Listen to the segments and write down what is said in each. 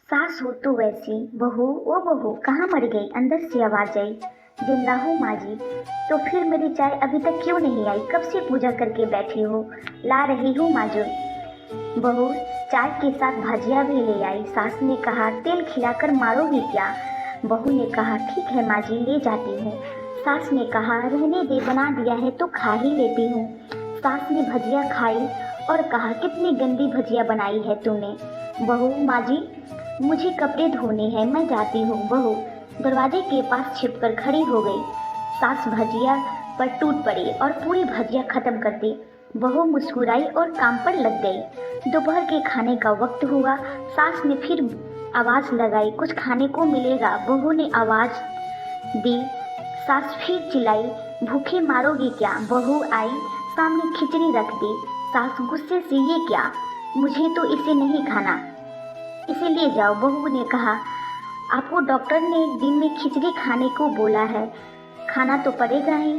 सास हो तो वैसी, बहू ओ बहू कहाँ मर गई, अंदर से आवाज आई। जिंदा हूँ माँ जी। तो फिर मेरी चाय अभी तक क्यों नहीं आई, कब से पूजा करके बैठी हो। ला रही हूँ माँ जी। बहू चाय के साथ भजिया भी ले आई। सास ने कहा तेल खिलाकर मारोगी क्या। बहू ने कहा ठीक है माँ जी, ले जाती हूँ। सास ने कहा रहने दे, बना दिया है तो खा ही लेती हूँ। सास ने भजिया खाई और कहा कितनी गंदी भजिया बनाई है तूने। बहू माँ जी मुझे कपड़े धोने हैं, मैं जाती हूँ। बहू दरवाजे के पास छिपकर खड़ी हो गई। सास भजिया पर टूट पड़ी और पूरी भजिया खत्म कर दी। बहू मुस्कुराई और काम पर लग गई। दोपहर के खाने का वक्त हुआ। सास ने फिर आवाज लगाई कुछ खाने को मिलेगा। बहू ने आवाज दी। सास फिर चिल्लाई भूखे मारोगी क्या। बहू आई, सामने खिचड़ी रख दी। सास गुस्से से ये क्या, मुझे तो इसे नहीं खाना, इसे ले जाओ। बहू ने कहा आपको डॉक्टर ने एक दिन में खिचड़ी खाने को बोला है, खाना तो पड़ेगा ही।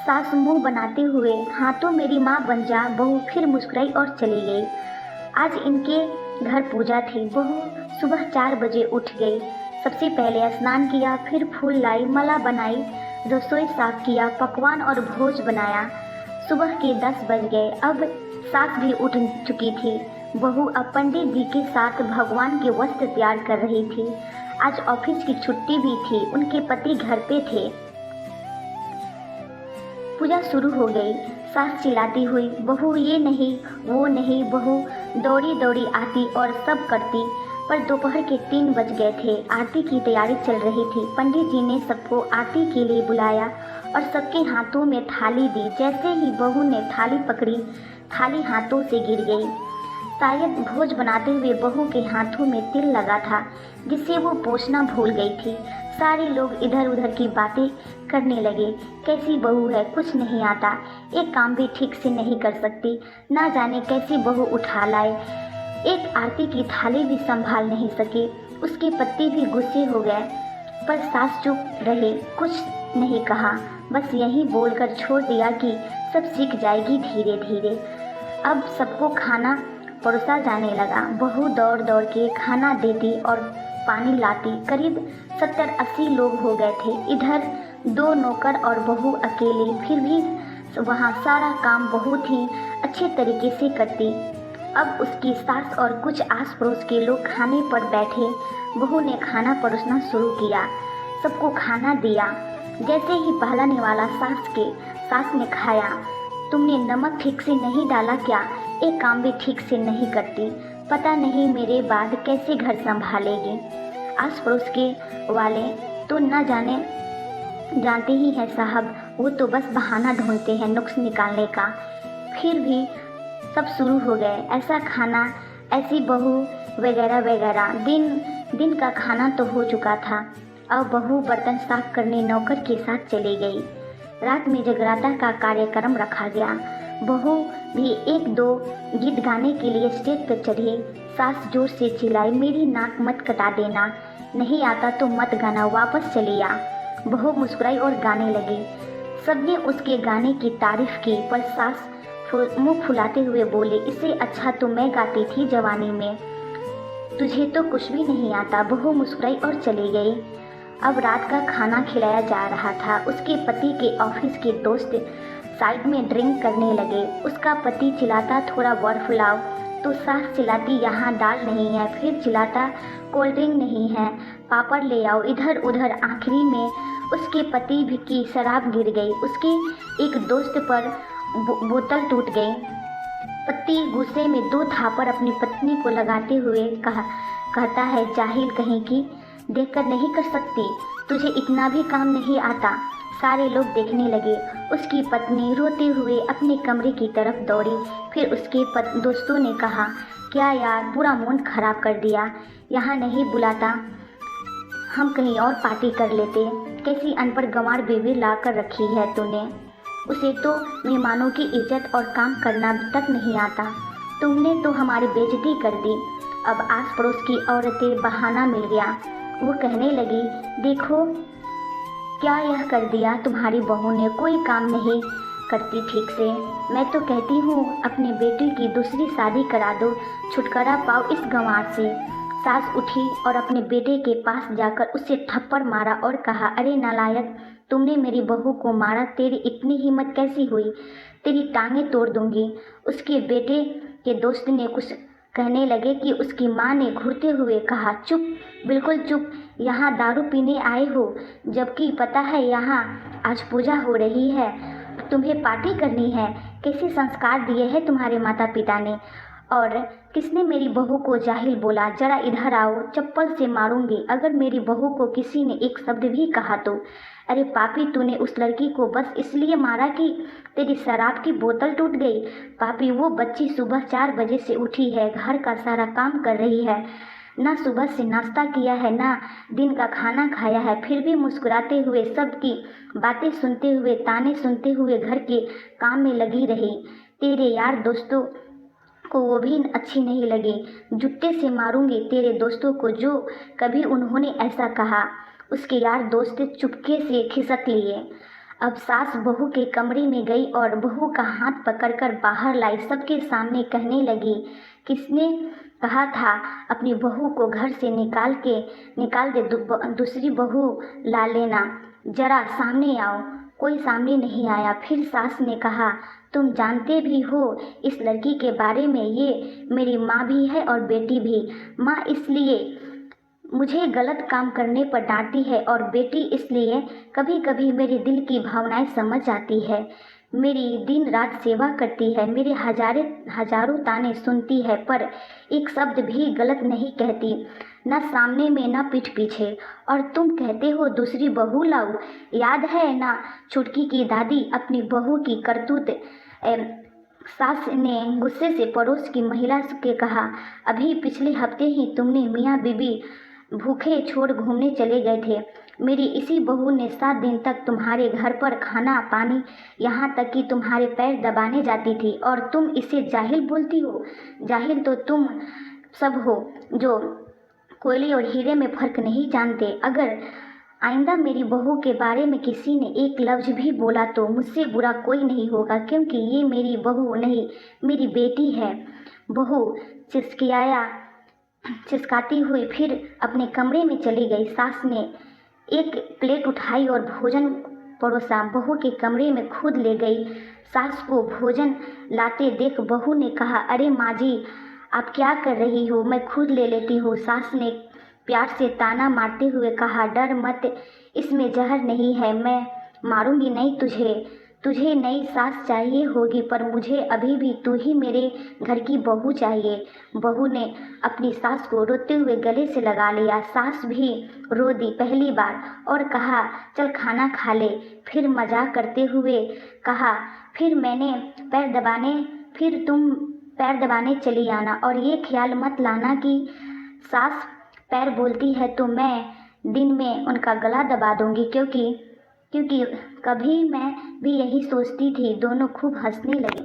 सास मुंह बनाते हुए हाँ तो मेरी माँ बन जा। बहू फिर मुस्कुराई और चली गई। आज इनके घर पूजा थी। बहू सुबह 4 बजे उठ गई। सबसे पहले स्नान किया, फिर फूल लाई, माला बनाई, रसोई साफ किया, पकवान और भोज बनाया। सुबह के 10 बज गए। अब सास भी उठ चुकी थी। बहू अब पंडित जी के साथ भगवान के वस्त्र तैयार कर रही थी। आज ऑफिस की छुट्टी भी थी, उनके पति घर पे थे। पूजा शुरू हो गई। सास चिल्लाती हुई बहू ये नहीं वो नहीं। बहू दौड़ी दौड़ी आती और सब करती, पर दोपहर के 3 बज गए थे। आरती की तैयारी चल रही थी। पंडित जी ने सबको आरती के लिए बुलाया और सबके हाथों में थाली दी। जैसे ही बहू ने थाली पकड़ी, थाली हाथों से गिर गई। शायद भोज बनाते हुए बहू के हाथों में तिल लगा था, जिसे वो पोंछना भूल गई थी। सारे लोग इधर उधर की बातें करने लगे। कैसी बहू है, कुछ नहीं आता, एक काम भी ठीक से नहीं कर सकती, ना जाने कैसी बहू उठा लाए, एक आरती की थाली भी संभाल नहीं सके। उसके पति भी गुस्से हो गए, पर सास चुप रहे, कुछ नहीं कहा, बस यही बोलकर छोड़ दिया कि सब सीख जाएगी धीरे धीरे। अब सबको खाना परोसा जाने लगा। बहू दौड़ दौड़ के खाना देती और पानी लाती। करीब 70-80 लोग हो गए थे। इधर 2 नौकर और बहू अकेले, फिर भी वहाँ सारा काम बहुत ही अच्छे तरीके से करती। अब उसकी सास और कुछ आस पड़ोस के लोग खाने पर बैठे। बहू ने खाना परोसना शुरू किया, सबको खाना दिया। जैसे ही पहलाने वाला सास ने खाया, तुमने नमक ठीक से नहीं डाला क्या, एक काम भी ठीक से नहीं करती, पता नहीं मेरे बाद कैसे घर संभालेगी। आस पड़ोस के वाले तो न जानते ही हैं साहब, वो तो बस बहाना ढूंढते हैं नुक्स निकालने का। फिर भी सब शुरू हो गए, ऐसा खाना, ऐसी बहू वगैरह वगैरह। दिन का खाना तो हो चुका था। अब बहू बर्तन साफ करने नौकर के साथ चली गई। रात में जगराता का कार्यक्रम रखा गया। बहू भी 1-2 गीत गाने के लिए स्टेज पर चढ़ी। सास जोर से चिल्लाई मेरी नाक मत कटा देना, नहीं आता तो मत गाना, वापस चली आ। बहू मुस्कुराई और गाने लगी। सबने उसके गाने की तारीफ की, पर सास मुंह फुलाते हुए बोले इससे अच्छा तो मैं गाती थी जवानी में, तुझे तो कुछ भी नहीं आता। बहू मुस्कुराई और चली गई। अब रात का खाना खिलाया जा रहा था। उसके पति के ऑफिस के दोस्त साइड में ड्रिंक करने लगे। उसका पति चिल्लाता थोड़ा बर्फ लाओ, तो सास चिल्लाती यहाँ दाल नहीं है, फिर चिल्लाता कोल्ड ड्रिंक नहीं है, पापड़ ले आओ। इधर उधर आखिरी में उसके पति भी की शराब गिर गई। उसके एक दोस्त पर बोतल टूट गई। पति गुस्से में 2 थापड़ अपनी पत्नी को लगाते हुए कहता है जाहिल कहीं की, देखकर नहीं कर सकती, तुझे इतना भी काम नहीं आता। सारे लोग देखने लगे। उसकी पत्नी रोते हुए अपने कमरे की तरफ दौड़ी। फिर उसके दोस्तों ने कहा क्या यार, पूरा मूड खराब कर दिया, यहाँ नहीं बुलाता, हम कहीं और पार्टी कर लेते। कैसी अनपढ़ गंवार बीवी ला कर रखी है तूने, उसे तो मेहमानों की इज्जत और काम करना तक नहीं आता, तुमने तो हमारी बेइज्जती कर दी। अब आस पड़ोस की औरतें बहाना मिल गया। वो कहने लगी देखो क्या यह कर दिया तुम्हारी बहू ने, कोई काम नहीं करती ठीक से। मैं तो कहती हूँ अपनी बेटी की दूसरी शादी करा दो, छुटकारा पाओ इस गंवार से। सास उठी और अपने बेटे के पास जाकर उसे थप्पड़ मारा और कहा, अरे नालायक, तुमने मेरी बहू को मारा, तेरी इतनी हिम्मत कैसी हुई, तेरी टांगें तोड़ दूंगी। उसके बेटे के दोस्त ने कुछ कहने लगे कि उसकी माँ ने घूरते हुए कहा, चुप, बिल्कुल चुप, यहाँ दारू पीने आए हो, जबकि पता है यहाँ आज पूजा हो रही है, तुम्हें पार्टी करनी है। कैसे संस्कार दिए हैं तुम्हारे माता पिता ने, और किसने मेरी बहू को जाहिल बोला, जरा इधर आओ, चप्पल से मारूंगी अगर मेरी बहू को किसी ने एक शब्द भी कहा तो। अरे पापी, तूने उस लड़की को बस इसलिए मारा कि तेरी शराब की बोतल टूट गई। पापी, वो बच्ची सुबह 4 बजे से उठी है, घर का सारा काम कर रही है, ना सुबह से नाश्ता किया है, ना दिन का खाना खाया है, फिर भी मुस्कुराते हुए सबकी बातें सुनते हुए, ताने सुनते हुए घर के काम में लगी रही। तेरे यार दोस्तों को वो भी अच्छी नहीं लगी, जूते से मारूंगी तेरे दोस्तों को जो कभी उन्होंने ऐसा कहा। उसके यार दोस्त चुपके से खिसक लिए। अब सास बहू के कमरे में गई और बहू का हाथ पकड़कर बाहर लाई, सबके सामने कहने लगी, किसने कहा था अपनी बहू को घर से निकाल दे, दूसरी बहू ला लेना, जरा सामने आओ। कोई सामने नहीं आया। फिर सास ने कहा, तुम जानते भी हो इस लड़की के बारे में, ये मेरी माँ भी है और बेटी भी। माँ इसलिए मुझे गलत काम करने पर डांटती है और बेटी इसलिए कभी कभी मेरे दिल की भावनाएं समझ आती है, मेरी दिन रात सेवा करती है, मेरे हजारों ताने सुनती है, पर एक शब्द भी गलत नहीं कहती, न सामने में न पीठ पीछे। और तुम कहते हो दूसरी बहू लाओ। याद है ना छुटकी की दादी अपनी बहू की करतूत। सास ने गुस्से से पड़ोस की महिला के कहा, अभी पिछले हफ्ते ही तुमने मियाँ बीबी भूखे छोड़ घूमने चले गए थे। मेरी इसी बहू ने 7 दिन तक तुम्हारे घर पर खाना पानी, यहाँ तक कि तुम्हारे पैर दबाने जाती थी, और तुम इसे जाहिल बोलती हो। जाहिल तो तुम सब हो जो कोयले और हीरे में फ़र्क नहीं जानते। अगर आइंदा मेरी बहू के बारे में किसी ने एक लफ्ज़ भी बोला तो मुझसे बुरा कोई नहीं होगा, क्योंकि ये मेरी बहू नहीं, मेरी बेटी है। बहू चिस्काती हुई फिर अपने कमरे में चली गई। सास ने एक प्लेट उठाई और भोजन परोसा, बहू के कमरे में खुद ले गई। सास को भोजन लाते देख बहू ने कहा, अरे माँ जी, आप क्या कर रही हो, मैं खुद ले लेती हूँ। सास ने प्यार से ताना मारते हुए कहा, डर मत, इसमें जहर नहीं है, मैं मारूंगी नहीं तुझे नई सास चाहिए होगी, पर मुझे अभी भी तू ही मेरे घर की बहू चाहिए। बहू ने अपनी सास को रोते हुए गले से लगा लिया। सास भी रो दी पहली बार और कहा, चल खाना खा ले। फिर मजाक करते हुए कहा, फिर तुम पैर दबाने चली आना, और ये ख्याल मत लाना कि सास पैर बोलती है तो मैं दिन में उनका गला दबा दूंगी, क्योंकि कभी मैं भी यही सोचती थी। दोनों खूब हंसने लगे।